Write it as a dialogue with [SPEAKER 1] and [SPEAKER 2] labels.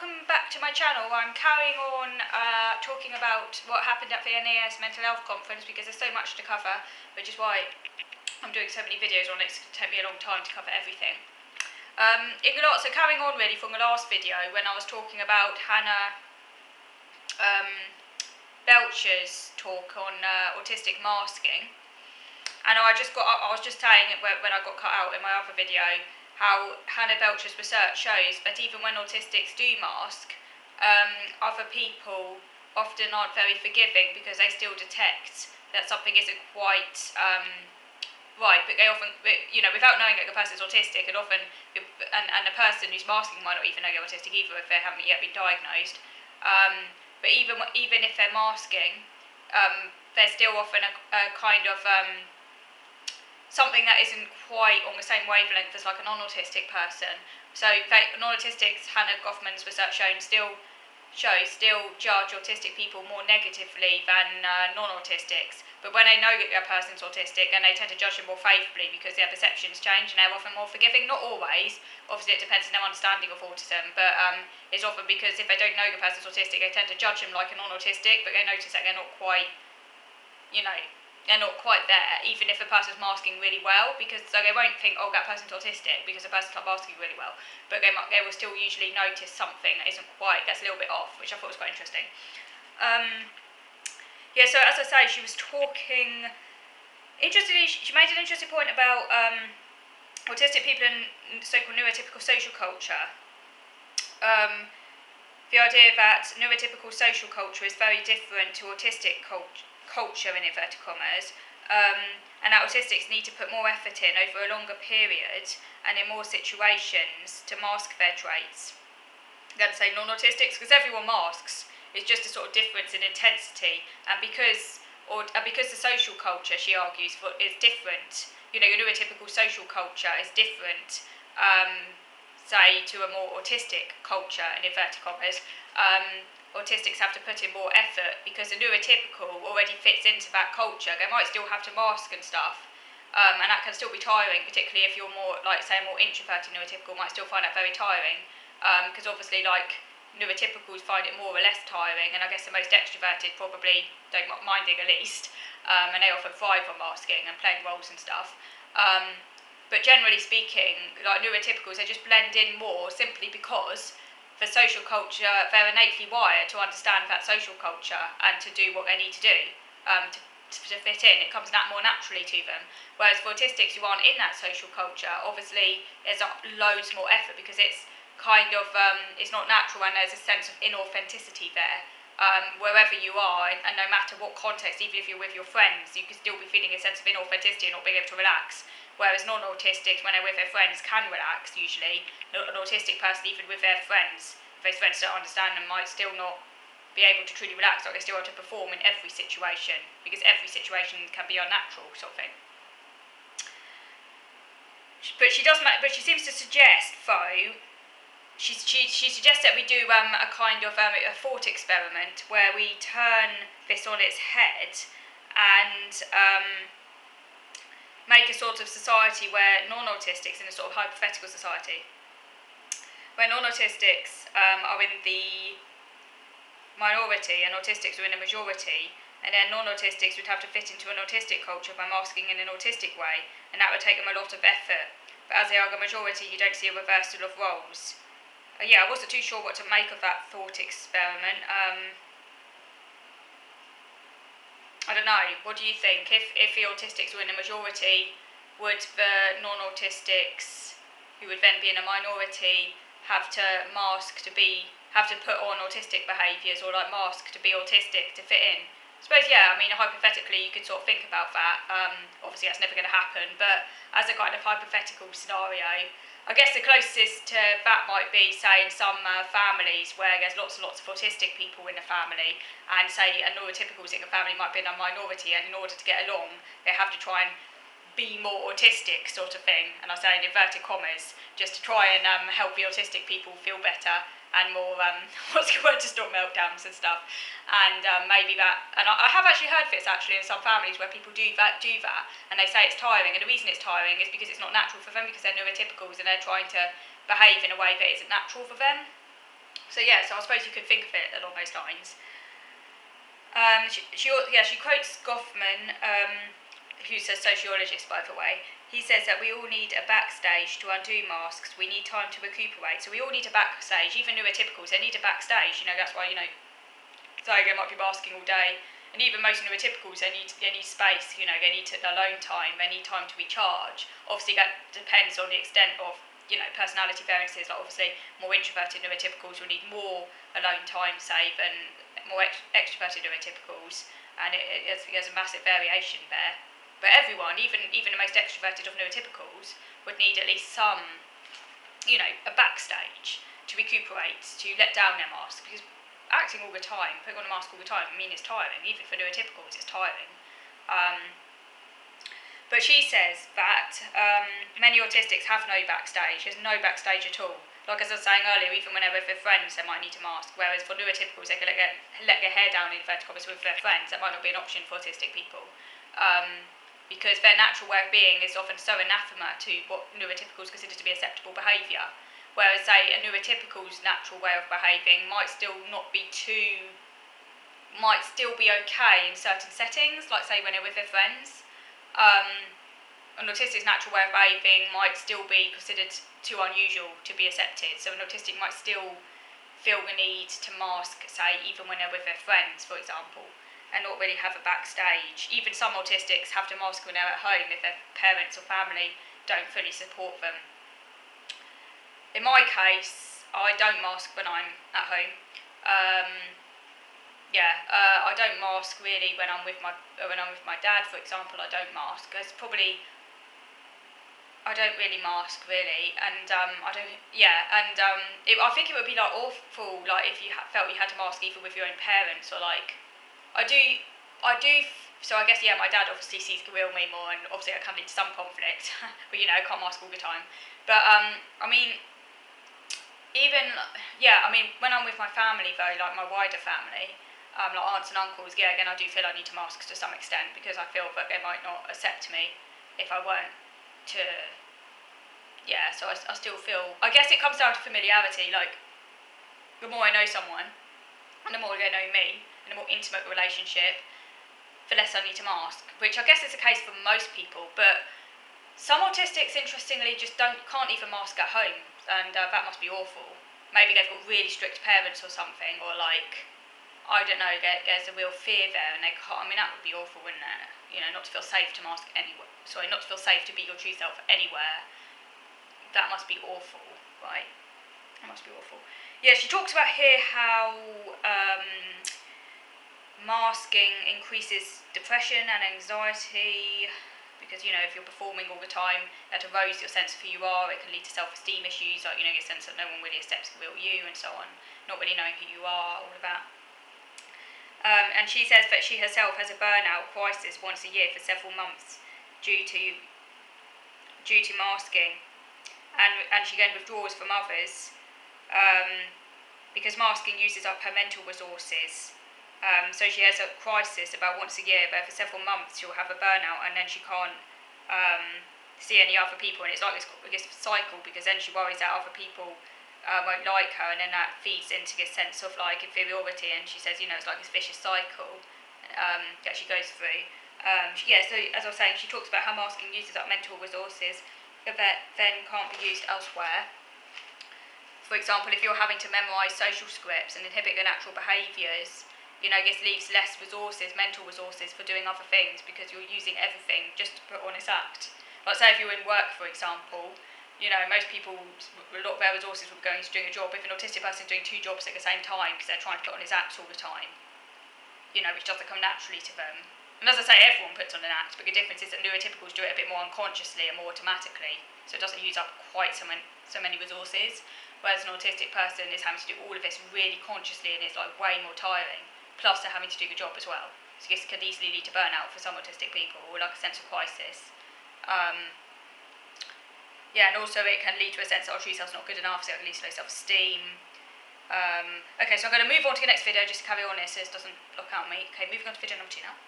[SPEAKER 1] welcome back to my channel. I'm carrying on talking about what happened at the NAS mental health conference because there's so much to cover, which is why I'm doing so many videos on it. It's going to take me a long time to cover everything. So carrying on really from the last video when I was talking about Hannah Belcher's talk on autistic masking, and I was just saying it when I got cut out in my other video, how Hannah Belcher's research shows that even when autistics do mask, other people often aren't very forgiving because they still detect that something isn't quite right, but they often, without knowing that the person's autistic, and often, and the person who's masking might not even know they're autistic either if they haven't yet been diagnosed. But even if they're masking, they're still often a kind of something that isn't quite on the same wavelength as like a non-autistic person. So non-autistics, Hannah Goffman's research still judge autistic people more negatively than non-autistics. But when they know that a person's autistic, then they tend to judge them more favourably because their perceptions change and they're often more forgiving. Not always, obviously it depends on their understanding of autism, but it's often because if they don't know the person's autistic, they tend to judge them like a non-autistic, but they notice that they're not quite, they're not quite there, even if the person's masking really well, because so they won't think, oh, that person's autistic, because the person's not masking really well, but they will still usually notice something that isn't quite, that's a little bit off, which I thought was quite interesting. So as I say, she was talking, interestingly, she made an interesting point about autistic people in so-called neurotypical social culture. The idea that neurotypical social culture is very different to autistic culture in inverted commas, and that autistics need to put more effort in over a longer period and in more situations to mask their traits than say non-autistics, because everyone masks. It's just a sort of difference in intensity, and because the social culture, she argues, is different. Your neurotypical social culture is different, say, to a more autistic culture in inverted commas. Autistics have to put in more effort because the neurotypical already fits into that culture. They might still have to mask and stuff, and that can still be tiring, particularly if you're more, like, say, a more introverted neurotypical might still find that very tiring, because obviously, like, neurotypicals find it more or less tiring, and I guess the most extroverted probably don't mind it the least, and they often thrive on masking and playing roles and stuff. But generally speaking, like neurotypicals, they just blend in more simply because for social culture, they're innately wired to understand that social culture and to do what they need to do to fit in. It comes more naturally to them. Whereas for autistics who aren't in that social culture, obviously there's loads more effort because it's kind of, it's not natural and there's a sense of inauthenticity there. Wherever you are, and no matter what context, even if you're with your friends, you can still be feeling a sense of inauthenticity and not being able to relax. Whereas non-autistics, when they're with their friends, can relax usually. An autistic person, even with their friends, if those friends don't understand them, might still not be able to truly relax, like they still have to perform in every situation, because every situation can be unnatural, sort of thing. But she seems to suggest, though, she suggests that we do a kind of a thought experiment where we turn this on its head and make a sort of society where non-autistics, in a sort of hypothetical society, where non-autistics are in the minority and autistics are in the majority, and then non-autistics would have to fit into an autistic culture by masking in an autistic way, and that would take them a lot of effort. But as they are the majority, you don't see a reversal of roles. I wasn't too sure what to make of that thought experiment. I don't know, what do you think? If the autistics were in a majority, would the non-autistics, who would then be in a minority, have to put on autistic behaviours, or like mask to be autistic to fit in? I suppose, hypothetically you could sort of think about that. Obviously that's never going to happen, but as a kind of hypothetical scenario, I guess the closest to that might be, say, in some families where there's lots and lots of autistic people in the family, and say a neurotypicals in the family might be in a minority, and in order to get along, they have to try and be more autistic, sort of thing. And I say in inverted commas, just to try and help the autistic people feel better and more, what's the word, to stop meltdowns and stuff. And maybe that, and I have actually heard this actually in some families where people do that, and they say it's tiring, and the reason it's tiring is because it's not natural for them, because they're neurotypicals and they're trying to behave in a way that isn't natural for them. So yeah, so I suppose you could think of it along those lines. She quotes Goffman, who's a sociologist, by the way. He says that we all need a backstage to undo masks. We need time to recuperate. So we all need a backstage. Even neurotypicals, they need a backstage. That's why so they might be masking all day, and even most neurotypicals, they need space. They need alone time. They need time to recharge. Obviously, that depends on the extent of personality variances. Like obviously, more introverted neurotypicals will need more alone time, say, than more extroverted neurotypicals, and there's a massive variation there. But everyone, even the most extroverted of neurotypicals, would need at least some, a backstage to recuperate, to let down their mask, because acting all the time, putting on a mask all the time, it's tiring. Even for neurotypicals, it's tiring. But she says that many autistics have no backstage. There's no backstage at all. Like as I was saying earlier, even when they're with their friends, they might need a mask. Whereas for neurotypicals, they can let their hair down in inverted commas with their friends. That might not be an option for autistic people. Because their natural way of being is often so anathema to what neurotypicals consider to be acceptable behaviour. Whereas, say, a neurotypical's natural way of behaving might still be okay in certain settings, like say when they're with their friends. An autistic's natural way of behaving might still be considered too unusual to be accepted. So an autistic might still feel the need to mask, say, even when they're with their friends, for example, and not really have a backstage. Even some autistics have to mask when they're at home if their parents or family don't fully support them. In my case, I don't mask when I'm at home. I don't mask really when I'm with my dad, for example. I don't mask. I don't really mask really, and I think it would be like awful, like if you felt you had to mask either with your own parents or like I do. So I guess my dad obviously sees the real me more, and obviously that can lead to some conflict. But I can't mask all the time. But when I'm with my family though, like my wider family, like aunts and uncles, again I do feel I need to mask to some extent because I feel that they might not accept me if I weren't to. So I still feel. I guess it comes down to familiarity. Like the more I know someone, and the more they know me, and the more intimate the relationship, the less I need to mask. Which I guess is the case for most people, but some autistics, interestingly, just can't even mask at home, and that must be awful. Maybe they've got really strict parents or something, or like, I don't know, there's a real fear there, and they can't. That would be awful, wouldn't it? Not to feel safe to mask anywhere. Sorry, not to feel safe to be your true self anywhere. That must be awful, right? That must be awful. Yeah, she talks about here how masking increases depression and anxiety because, if you're performing all the time, that erodes your sense of who you are. It can lead to self-esteem issues, like, your sense that no one really accepts the real you and so on, not really knowing who you are, all of that. And she says that she herself has a burnout crisis once a year for several months due to masking. And she then withdraws from others because masking uses up her mental resources. So she has a crisis about once a year, but for several months she'll have a burnout, and then she can't see any other people, and it's like this cycle because then she worries that other people won't like her, and then that feeds into this sense of like inferiority, and she says it's like this vicious cycle that she goes through. So as I was saying, she talks about how masking uses up mental resources that then can't be used elsewhere. For example, if you're having to memorise social scripts and inhibit your natural behaviours, this leaves less resources, mental resources, for doing other things because you're using everything just to put on this act. Like say if you're in work, for example, most people, a lot of their resources will be going into doing a job. If an autistic person is doing two jobs at the same time because they're trying to put on this act all the time, which doesn't come naturally to them. And as I say, everyone puts on an act, but the difference is that neurotypicals do it a bit more unconsciously and more automatically, so it doesn't use up quite so many resources, whereas an autistic person is having to do all of this really consciously, and it's like way more tiring, plus they're having to do the job as well. So this could easily lead to burnout for some autistic people, or like a sense of crisis. And also it can lead to a sense that our true self's not good enough, so it can lead to low self-esteem. So I'm going to move on to the next video just to carry on this so this doesn't block out me. Okay, moving on to video number 2 now.